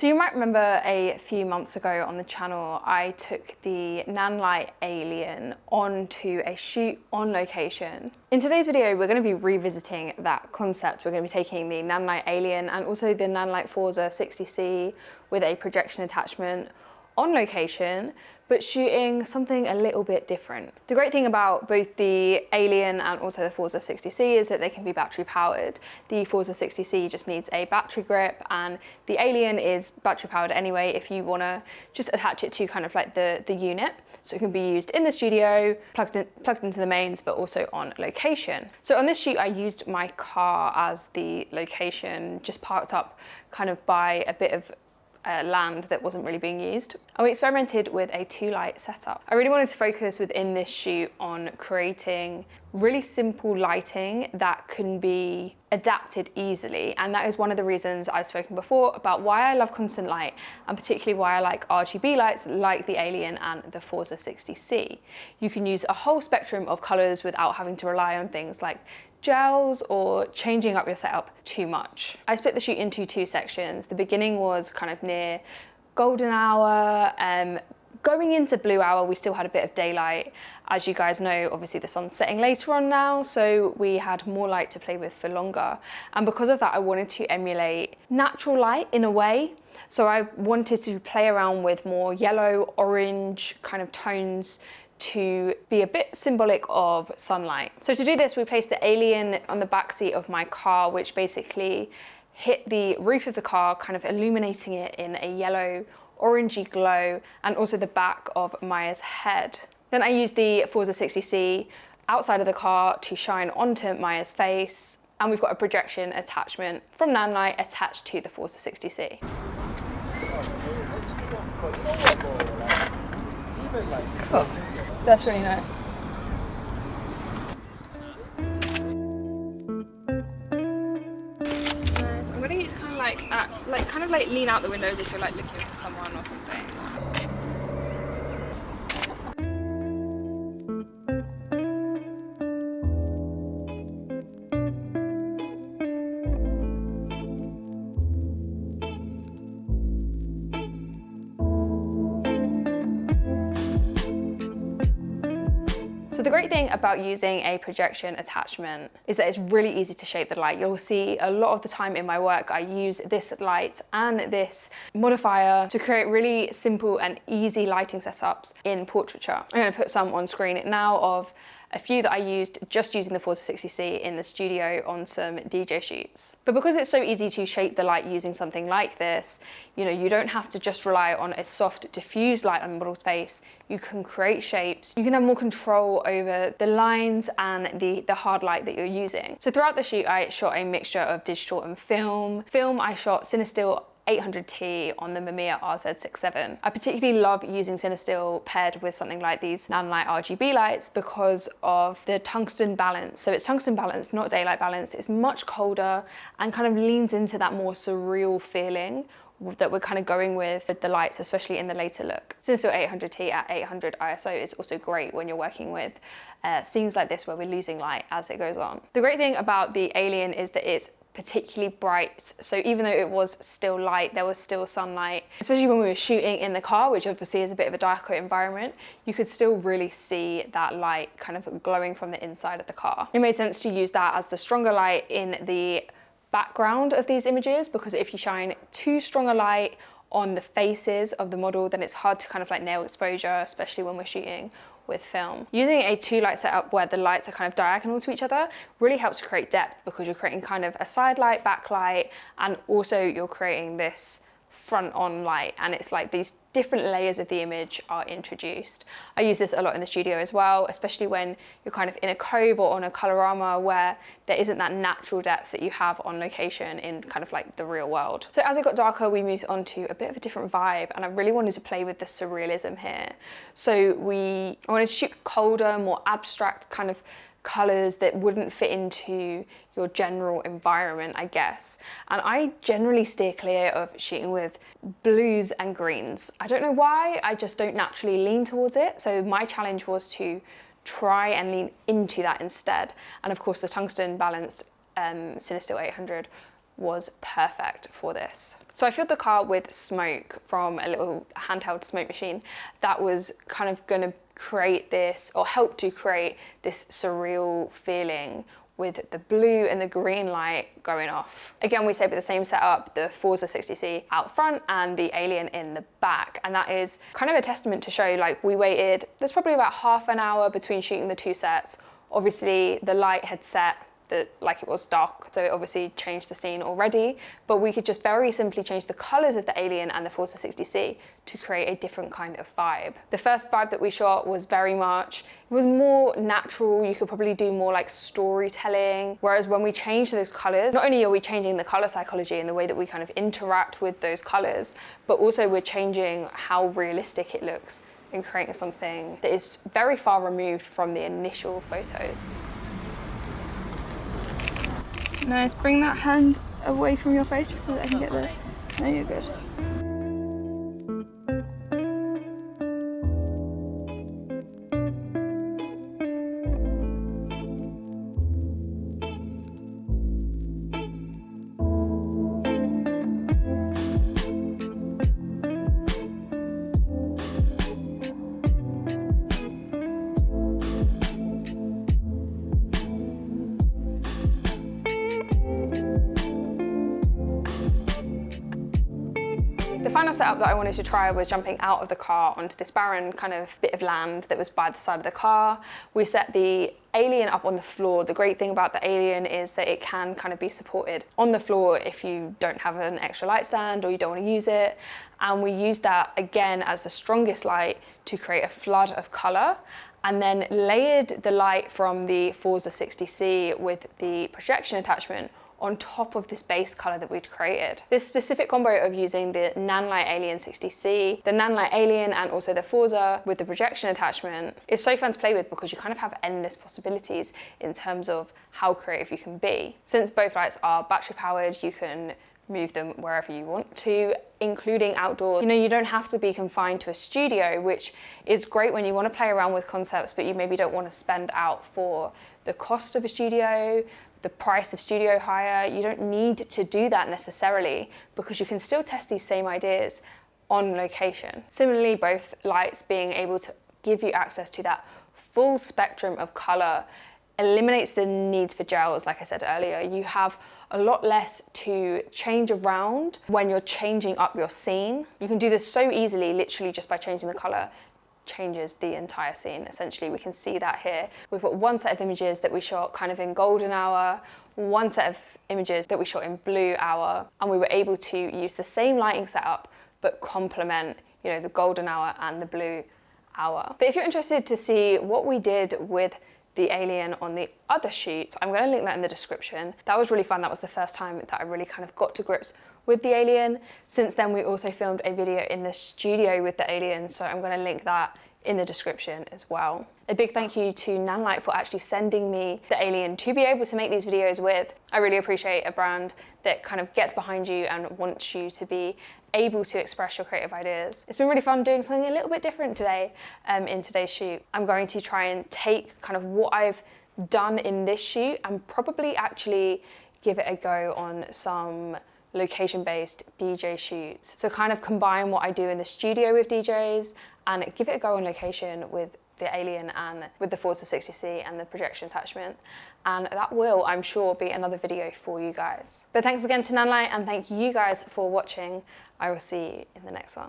So you might remember a few months ago on the channel, I took the Nanlite Alien onto a shoot on location. In today's video, we're going to be revisiting that concept. We're going to be taking the Nanlite Alien and also the Nanlite Forza 60C with a projection attachment on location, but shooting something a little bit different. The great thing about both the Alien and also the Forza 60C is that they can be battery powered. The Forza 60C just needs a battery grip, and the Alien is battery powered anyway if you want to just attach it to kind of like the unit. So it can be used in the studio, plugged into the mains, but also on location. So on this shoot, I used my car as the location, just parked up kind of by a bit of land that wasn't really being used. And we experimented with a 2-light setup. I really wanted to focus within this shoot on creating really simple lighting that can be adapted easily. And that is one of the reasons I've spoken before about why I love constant light, and particularly why I like RGB lights like the Alien and the Forza 60C. You can use a whole spectrum of colors without having to rely on things like gels or changing up your setup too much. I split the shoot into 2 sections. The beginning was kind of near golden hour. Going into blue hour, we still had a bit of daylight. As you guys know, obviously the sun's setting later on now, so we had more light to play with for longer. And because of that, I wanted to emulate natural light in a way. So I wanted to play around with more yellow, orange kind of tones to be a bit symbolic of sunlight. So to do this, we placed the Alien on the back seat of my car, which basically hit the roof of the car, kind of illuminating it in a yellow, orangey glow, and also the back of Myah's head. Then I used the Forza 60C outside of the car to shine onto Myah's face, and we've got a projection attachment from Nanlite attached to the Forza 60C. Oh, that's really nice. I'm gonna use kind of like lean out the windows if you're like looking at someone or something. So the great thing about using a projection attachment is that it's really easy to shape the light. You'll see a lot of the time in my work, I use this light and this modifier to create really simple and easy lighting setups in portraiture. I'm going to put some on screen now of a few that I used just using the Forza 60C in the studio on some DJ shoots. But because it's so easy to shape the light using something like this, you don't have to just rely on a soft diffused light on the model's face. You can create shapes. You can have more control over the lines and the hard light that you're using. So throughout the shoot, I shot a mixture of digital and film. Film, I shot Cinestill 800T on the Myah RZ67. I particularly love using Cinestill paired with something like these Nanlite RGB lights because of the tungsten balance. So it's tungsten balance, not daylight balance. It's much colder and kind of leans into that more surreal feeling that we're kind of going with the lights, especially in the later look. Cinestill 800T at 800 ISO is also great when you're working with scenes like this where we're losing light as it goes on. The great thing about the Alien is that it's particularly bright, so even though it was still light, there was still sunlight, especially when we were shooting in the car, which obviously is a bit of a darker environment. You could still really see that light kind of glowing from the inside of the car. It made sense to use that as the stronger light in the background of these images, because if you shine too strong a light on the faces of the model, then it's hard to kind of like nail exposure, especially when we're shooting with film. Using a 2-light setup where the lights are kind of diagonal to each other really helps to create depth, because you're creating kind of a side light, backlight, and also you're creating this front on light, and it's like these different layers of the image are introduced. I use this a lot in the studio as well, especially when you're kind of in a cove or on a colorama where there isn't that natural depth that you have on location in kind of like the real world. So as it got darker, we moved on to a bit of a different vibe, and I really wanted to play with the surrealism here. So I wanted to shoot colder, more abstract kind of colors that wouldn't fit into your general environment, I guess. And I generally steer clear of shooting with blues and greens. I don't know why, I just don't naturally lean towards it. So my challenge was to try and lean into that instead. And of course the tungsten balanced Cinestill 800 was perfect for this. So I filled the car with smoke from a little handheld smoke machine that was kind of going to create this, or help to create this surreal feeling with the blue and the green light going off. Again, we stayed with the same setup, the Forza 60C out front and the Alien in the back. And that is kind of a testament to show, like, we waited, there's probably about half an hour between shooting the two sets. Obviously the light had set, like it was dark, so it obviously changed the scene already, but we could just very simply change the colors of the Alien and the Forza 60C to create a different kind of vibe. The first vibe that we shot was very much, it was more natural. You could probably do more like storytelling, whereas when we change those colors, not only are we changing the color psychology and the way that we kind of interact with those colors, but also we're changing how realistic it looks and creating something that is very far removed from the initial photos. Nice, bring that hand away from your face just so that I can get the... No, you're good. The final setup that I wanted to try was jumping out of the car onto this barren kind of bit of land that was by the side of the car. We set the Alien up on the floor. The great thing about the Alien is that it can kind of be supported on the floor if you don't have an extra light stand or you don't want to use it. And we used that again as the strongest light to create a flood of color, and then layered the light from the Forza 60C with the projection attachment on top of this base color that we'd created. This specific combo of using the Nanlite Alien 60C, the Nanlite Alien, and also the Forza with the projection attachment is so fun to play with because you kind of have endless possibilities in terms of how creative you can be. Since both lights are battery powered, you can move them wherever you want to, including outdoors. You know, you don't have to be confined to a studio, which is great when you want to play around with concepts, but you maybe don't want to spend out for the cost of a studio, the price of studio hire. You don't need to do that necessarily because you can still test these same ideas on location. Similarly, both lights being able to give you access to that full spectrum of color eliminates the need for gels. Like I said earlier, you have a lot less to change around when you're changing up your scene. You can do this so easily, literally just by changing the color changes the entire scene. Essentially, we can see that here. We've got one set of images that we shot kind of in golden hour, one set of images that we shot in blue hour, and we were able to use the same lighting setup but complement, you know, the golden hour and the blue hour. But if you're interested to see what we did with the Alien on the other shoot, I'm going to link that in the description. That was really fun. That was the first time that I really kind of got to grips with the Alien. Since then, we also filmed a video in the studio with the Alien, so I'm going to link that in the description as well. A big thank you to Nanlite for actually sending me the Alien to be able to make these videos with. I really appreciate a brand that kind of gets behind you and wants you to be able to express your creative ideas. It's been really fun doing something a little bit different today in today's shoot. I'm going to try and take kind of what I've done in this shoot and probably actually give it a go on some location-based DJ shoots. So kind of combine what I do in the studio with DJs and give it a go on location with the Alien and with the Forza 60C and the projection attachment. And that will, I'm sure, be another video for you guys. But thanks again to Nanlite, and thank you guys for watching. I will see you in the next one.